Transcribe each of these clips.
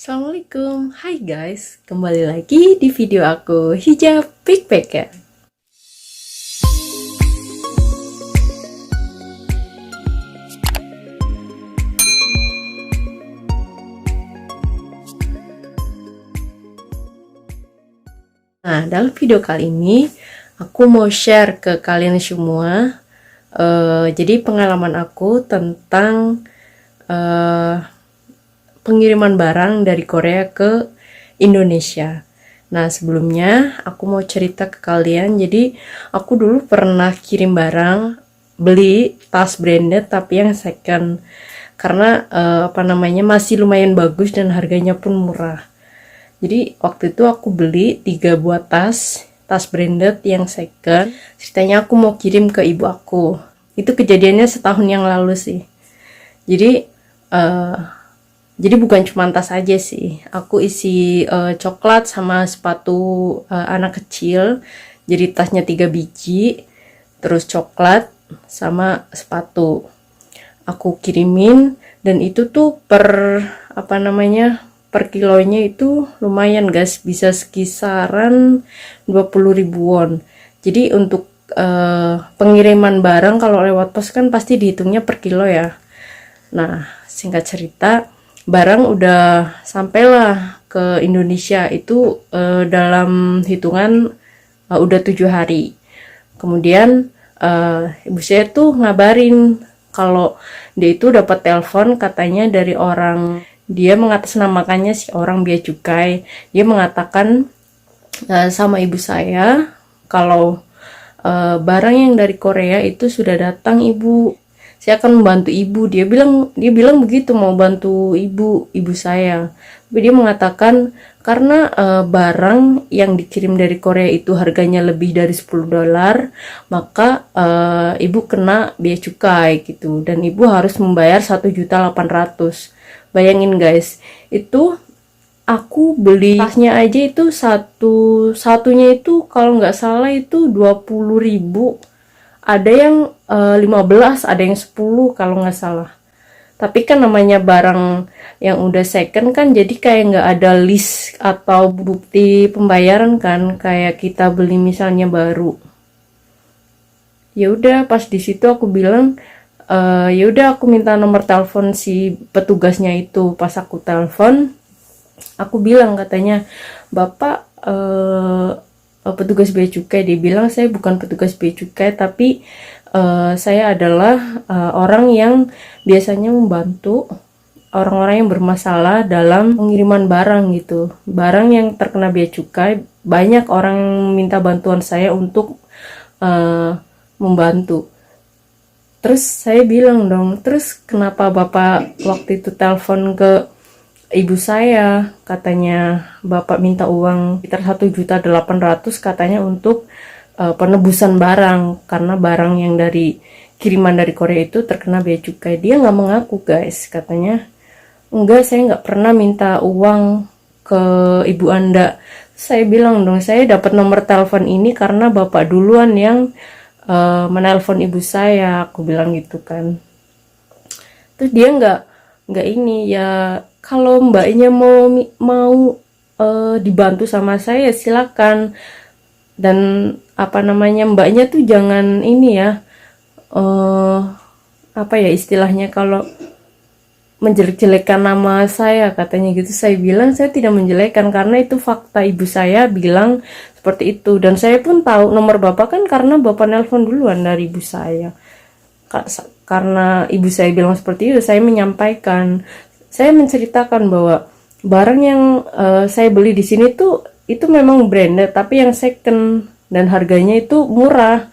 Assalamualaikum, hai guys, kembali lagi di video aku hijab backpacker. Nah, dalam video kali ini aku mau share ke kalian semua, jadi pengalaman aku tentang pengiriman barang dari Korea ke Indonesia. Nah, sebelumnya aku mau cerita ke kalian. Jadi, aku dulu pernah kirim barang, beli tas branded tapi yang second. Karena masih lumayan bagus dan harganya pun murah. Jadi, waktu itu aku beli 3 buah tas branded yang second. Ceritanya aku mau kirim ke ibu aku. Itu kejadiannya setahun yang lalu sih. Jadi, jadi bukan cuma tas aja sih. Aku isi coklat sama sepatu anak kecil. Jadi tasnya 3 biji, terus coklat sama sepatu. Aku kirimin dan itu tuh per kilonya itu lumayan guys, bisa sekisaran 20 ribuan. Jadi untuk pengiriman barang kalau lewat pos kan pasti dihitungnya per kilo ya. Nah, singkat cerita, barang udah sampailah ke Indonesia itu dalam hitungan udah 7 hari. Kemudian ibu saya tuh ngabarin kalau dia itu dapat telepon katanya dari orang, dia mengatasnamakannya si orang bea cukai. Dia mengatakan sama ibu saya kalau barang yang dari Korea itu sudah datang ibu, saya akan membantu ibu. Dia bilang begitu, mau bantu ibu saya. Tapi dia mengatakan karena barang yang dikirim dari Korea itu harganya lebih dari $10, maka ibu kena bea cukai gitu, dan ibu harus membayar 1.800.000. Bayangin guys, itu aku beli tasnya aja itu satunya itu kalau nggak salah itu 20.000. Ada yang 15, ada yang 10 kalau nggak salah. Tapi kan namanya barang yang udah second kan, jadi kayak nggak ada list atau bukti pembayaran kan, kayak kita beli misalnya baru. Ya udah, pas di situ aku bilang, ya udah aku minta nomor telepon si petugasnya itu. Pas aku telepon, aku bilang katanya, "Bapak petugas bea cukai?" Dia bilang, "Saya bukan petugas bea cukai, tapi saya adalah orang yang biasanya membantu orang-orang yang bermasalah dalam pengiriman barang gitu. Barang yang terkena bea cukai, banyak orang minta bantuan saya untuk membantu." Terus saya bilang dong, "Terus kenapa Bapak waktu itu telepon ke ibu saya?" Katanya Bapak minta uang sekitar 1.800.000 katanya untuk penebusan barang, karena barang yang dari kiriman dari Korea itu terkena bea cukai. Dia nggak mengaku guys, katanya, "Enggak, saya nggak pernah minta uang ke ibu Anda." Saya bilang dong, "Saya dapat nomor telepon ini karena Bapak duluan yang menelpon ibu saya." Aku bilang gitu kan. Terus dia nggak ini ya, "Kalau mbaknya mau dibantu sama saya silakan, dan mbaknya tuh jangan ini ya, istilahnya kalau menjelek-jelekan nama saya," katanya gitu. Saya bilang saya tidak menjelekkan karena itu fakta, ibu saya bilang seperti itu, dan saya pun tahu nomor Bapak kan karena Bapak nelpon duluan dari ibu saya. Karena ibu saya bilang seperti itu, saya menyampaikan, saya menceritakan bahwa barang yang saya beli di sini tuh itu memang branded tapi yang second, dan harganya itu murah.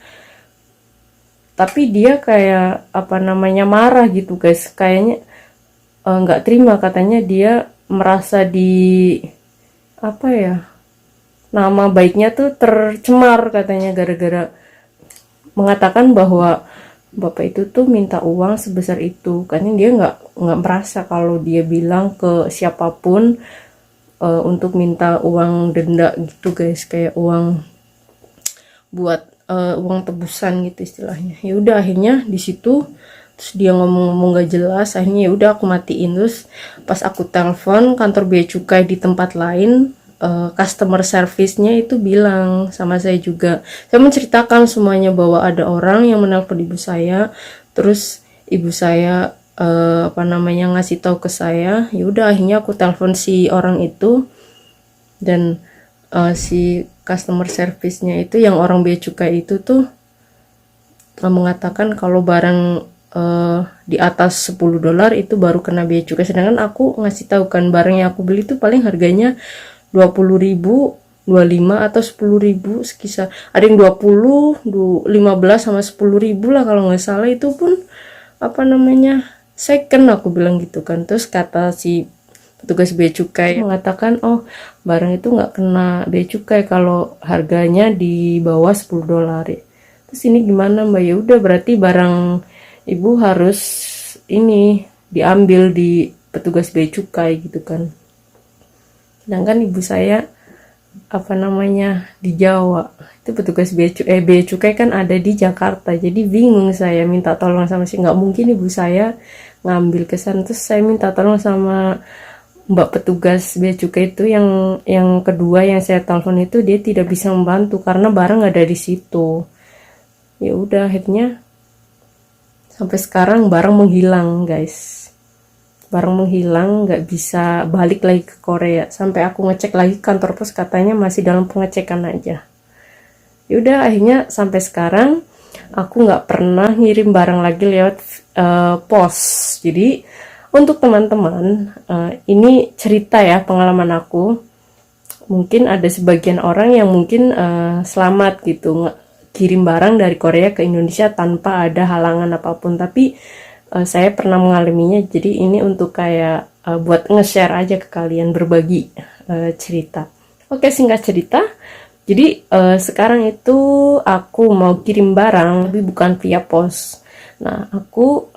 Tapi dia kayak marah gitu guys, kayaknya nggak terima. Katanya dia merasa nama baiknya tuh tercemar katanya, gara-gara mengatakan bahwa Bapak itu tuh minta uang sebesar itu. Karena dia nggak merasa kalau dia bilang ke siapapun untuk minta uang denda gitu guys, kayak uang buat uang tebusan gitu istilahnya. Ya udah, akhirnya di situ terus dia ngomong-ngomong gak jelas. Akhirnya ya udah aku matiin. Terus pas aku telepon kantor bea cukai di tempat lain, customer service-nya itu bilang sama saya juga. Saya menceritakan semuanya bahwa ada orang yang menelpon ibu saya, terus ibu saya ngasih tahu ke saya. Ya udah akhirnya aku telepon si orang itu, dan si customer service-nya itu yang orang bea cukai itu tuh mengatakan kalau barang di atas $10 itu baru kena bea cukai. Sedangkan aku ngasih tahu kan barang yang aku beli itu paling harganya 20.000, 25 atau 10.000 sekisar. Ada yang 20, 15 sama 10.000 lah kalau nggak salah. Itu pun second, aku bilang gitu kan. Terus kata si petugas bea cukai mengatakan, oh barang itu nggak kena bea cukai kalau harganya di bawah $10. Terus ini gimana mbak? Ya udah berarti barang ibu harus ini diambil di petugas bea cukai gitu kan. Sedangkan ibu saya di Jawa. Itu petugas bea cukai kan ada di Jakarta. Jadi bingung, saya minta tolong sama nggak mungkin ibu saya ngambil kesan. Terus saya minta tolong sama mbak petugas bea cukai itu, yang kedua yang saya telepon itu, dia tidak bisa membantu karena barang ada di situ. Ya udah akhirnya sampai sekarang barang menghilang guys, barang menghilang, nggak bisa balik lagi ke Korea. Sampai aku ngecek lagi kantor pos, katanya masih dalam pengecekan aja. Ya udah akhirnya sampai sekarang aku nggak pernah ngirim barang lagi lewat pos. Jadi untuk teman-teman, ini cerita ya, pengalaman aku. Mungkin ada sebagian orang yang mungkin selamat gitu kirim barang dari Korea ke Indonesia tanpa ada halangan apapun, tapi saya pernah mengalaminya. Jadi ini untuk kayak buat nge-share aja ke kalian, berbagi cerita. Oke, singkat cerita, jadi sekarang itu aku mau kirim barang tapi bukan via pos. Nah, aku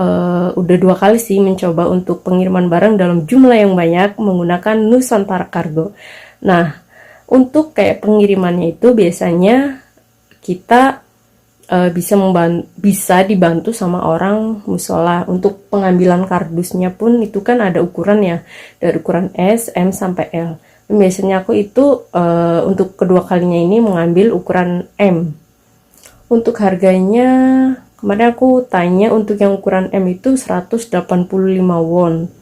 udah 2 kali sih mencoba untuk pengiriman barang dalam jumlah yang banyak menggunakan Nusantara Cargo. Nah, untuk kayak pengirimannya itu biasanya kita bisa dibantu sama orang musola. Untuk pengambilan kardusnya pun itu kan ada ukuran ya, dari ukuran S, M sampai L. Dan biasanya aku itu untuk kedua kalinya ini mengambil ukuran M. Untuk harganya kemarin aku tanya, untuk yang ukuran M itu 185 won.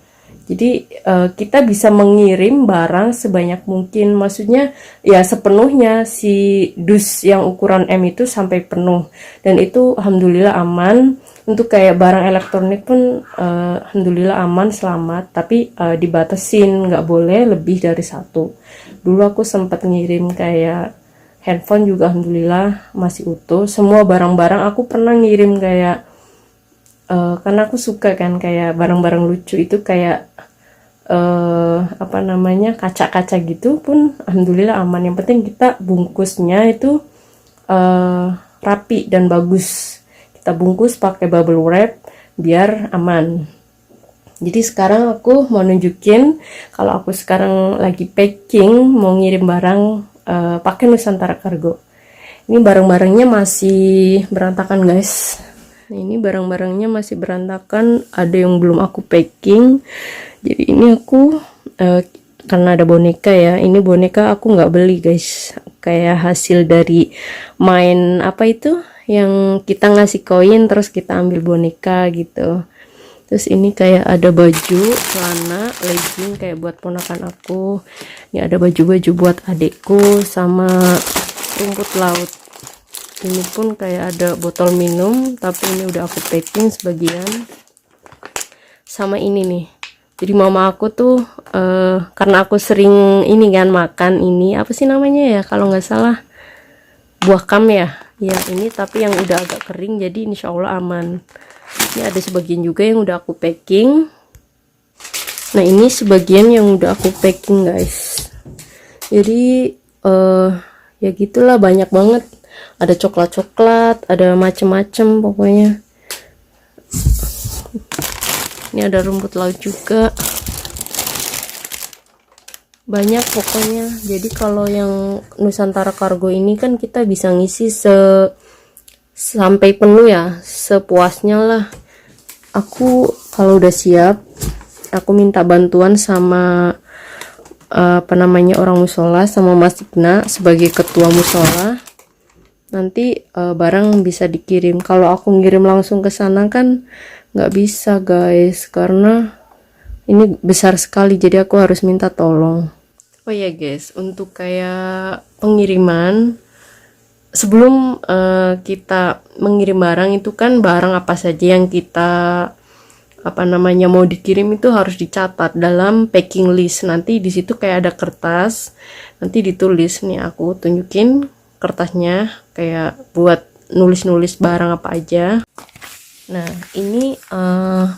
Jadi kita bisa mengirim barang sebanyak mungkin, maksudnya ya sepenuhnya si dus yang ukuran M itu sampai penuh, dan itu alhamdulillah aman. Untuk kayak barang elektronik pun alhamdulillah aman, selamat, tapi dibatasin, nggak boleh lebih dari 1. Dulu aku sempat ngirim kayak handphone juga alhamdulillah masih utuh. Semua barang-barang aku pernah ngirim kayak karena aku suka kan kayak barang-barang lucu itu, kayak kaca-kaca gitu pun alhamdulillah aman. Yang penting kita bungkusnya itu rapi dan bagus. Kita bungkus pakai bubble wrap biar aman. Jadi sekarang aku mau nunjukin kalau aku sekarang lagi packing mau ngirim barang pakai Nusantara Cargo. Ini barang-barangnya masih berantakan guys. Nah, ini barang-barangnya masih berantakan, ada yang belum aku packing. Jadi ini aku karena ada boneka ya, ini boneka aku nggak beli guys, kayak hasil dari main yang kita ngasih koin terus kita ambil boneka gitu. Terus ini kayak ada baju, celana, legging kayak buat ponakan aku. Ini ada baju-baju buat adekku sama rumput laut. Ini pun kayak ada botol minum, tapi ini udah aku packing sebagian. Sama ini nih, jadi mama aku tuh karena aku sering ini kan makan ini, apa sih namanya ya kalau nggak salah, buah kam ya ini, tapi yang udah agak kering, jadi insya Allah aman. Ini ada sebagian juga yang udah aku packing. Nah, ini sebagian yang udah aku packing guys. Jadi ya gitulah, banyak banget. Ada coklat-coklat, ada macem-macem pokoknya. Ini ada rumput laut juga. Banyak pokoknya. Jadi kalau yang Nusantara Cargo ini kan kita bisa ngisi sampai penuh ya, sepuasnya lah. aku kalau udah siap, aku minta bantuan sama orang musola, sama Mas Igna sebagai ketua musola. Nanti barang bisa dikirim. Kalau aku ngirim langsung ke sana kan nggak bisa guys, karena ini besar sekali, jadi aku harus minta tolong. Oh ya guys, untuk kayak pengiriman, sebelum kita mengirim barang itu kan barang apa saja yang kita mau dikirim itu harus dicatat dalam packing list. Nanti di situ kayak ada kertas, nanti ditulis nih, aku tunjukin kertasnya kayak buat nulis-nulis barang apa aja. Nah, ini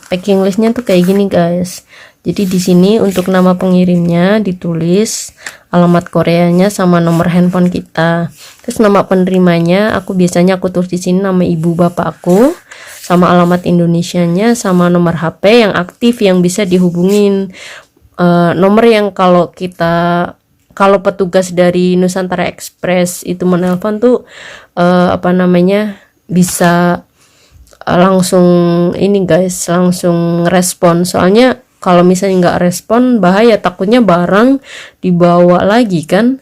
packing listnya tuh kayak gini guys. Jadi di sini untuk nama pengirimnya ditulis, alamat Koreanya sama nomor handphone kita. Terus nama penerimanya aku biasanya tulis di sini nama ibu bapak aku, sama alamat Indonesianya, sama nomor HP yang aktif yang bisa dihubungin. Nomor yang kalau petugas dari Nusantara Express itu menelpon tuh bisa langsung ini guys, langsung respon. Soalnya kalau misalnya nggak respon bahaya, takutnya barang dibawa lagi kan.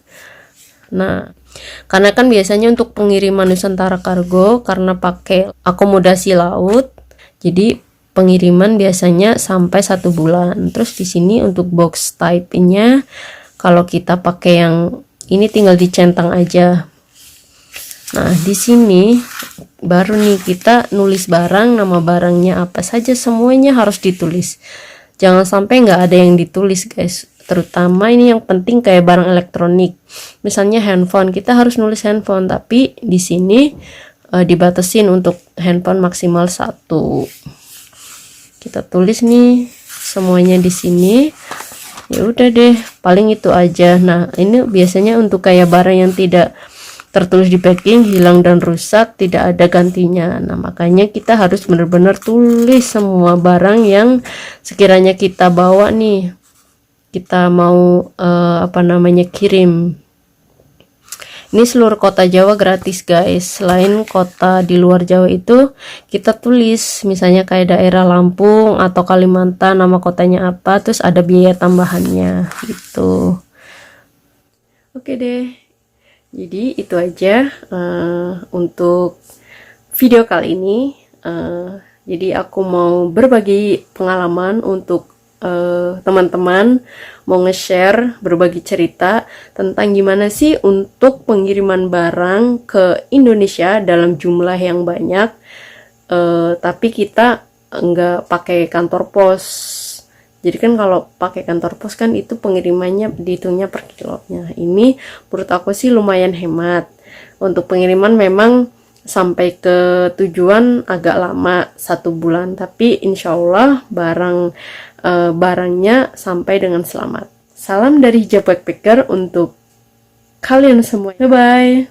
Nah, karena kan biasanya untuk pengiriman Nusantara Kargo karena pakai akomodasi laut, jadi pengiriman biasanya sampai 1 bulan. Terus di sini untuk box type-nya kalau kita pakai yang ini tinggal dicentang aja. Nah, di sini baru nih kita nulis barang, nama barangnya apa saja, semuanya harus ditulis. Jangan sampai nggak ada yang ditulis guys, terutama ini yang penting kayak barang elektronik. Misalnya handphone, kita harus nulis handphone, tapi di sini dibatasin untuk handphone maksimal 1. Kita tulis nih semuanya di sini. Ya udah deh, paling itu aja. Nah, ini biasanya untuk kayak barang yang tidak tertulis di packing, hilang dan rusak, tidak ada gantinya. Nah, makanya kita harus benar-benar tulis semua barang yang sekiranya kita bawa nih, kita mau kirim. Ini seluruh kota Jawa gratis guys. Selain kota di luar Jawa itu kita tulis, misalnya kayak daerah Lampung atau Kalimantan, nama kotanya apa, terus ada biaya tambahannya gitu. Oke deh, jadi itu aja untuk video kali ini. Jadi aku mau berbagi pengalaman untuk teman-teman, mau nge-share, berbagi cerita tentang gimana sih untuk pengiriman barang ke Indonesia dalam jumlah yang banyak, tapi kita nggak pakai kantor pos. Jadi kan kalau pakai kantor pos kan itu pengirimannya dihitungnya per kilonya. Ini menurut aku sih lumayan hemat. Untuk pengiriman memang sampai ke tujuan agak lama, 1 bulan, tapi insya Allah barangnya sampai dengan selamat. Salam dari Hijab Backpacker untuk kalian semua. Bye bye.